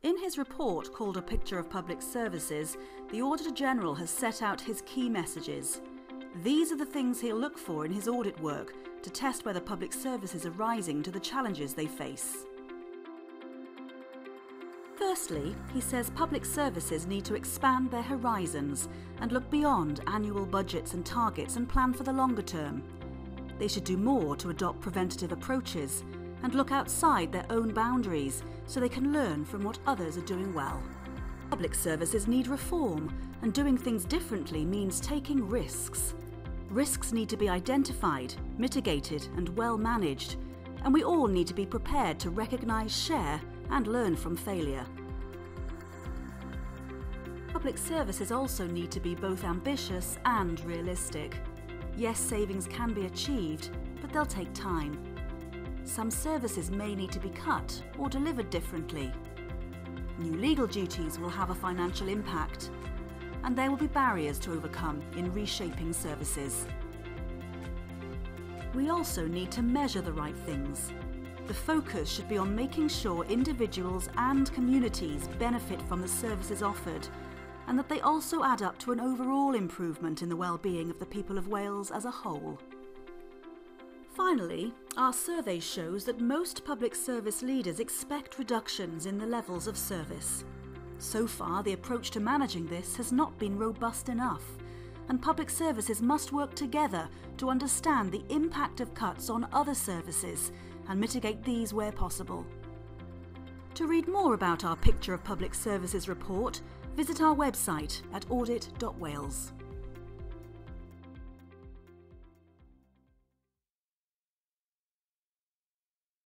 In his report called A Picture of Public Services, the Auditor General has set out his key messages. These are the things he'll look for in his audit work to test whether public services are rising to the challenges they face. Firstly, he says public services need to expand their horizons and look beyond annual budgets and targets and plan for the longer term. They should do more to adopt preventative approaches and look outside their own boundaries so they can learn from what others are doing well. Public services need reform, and doing things differently means taking risks. Risks need to be identified, mitigated and well managed, and we all need to be prepared to recognise, share and learn from failure. Public services also need to be both ambitious and realistic. Yes, savings can be achieved, but they'll take time. Some services may need to be cut or delivered differently. New legal duties will have a financial impact, and there will be barriers to overcome in reshaping services. We also need to measure the right things. The focus should be on making sure individuals and communities benefit from the services offered, and that they also add up to an overall improvement in the well-being of the people of Wales as a whole. Finally, our survey shows that most public service leaders expect reductions in the levels of service. So far, the approach to managing this has not been robust enough, and public services must work together to understand the impact of cuts on other services and mitigate these where possible. To read more about our Picture of Public Services report, visit our website at audit.wales.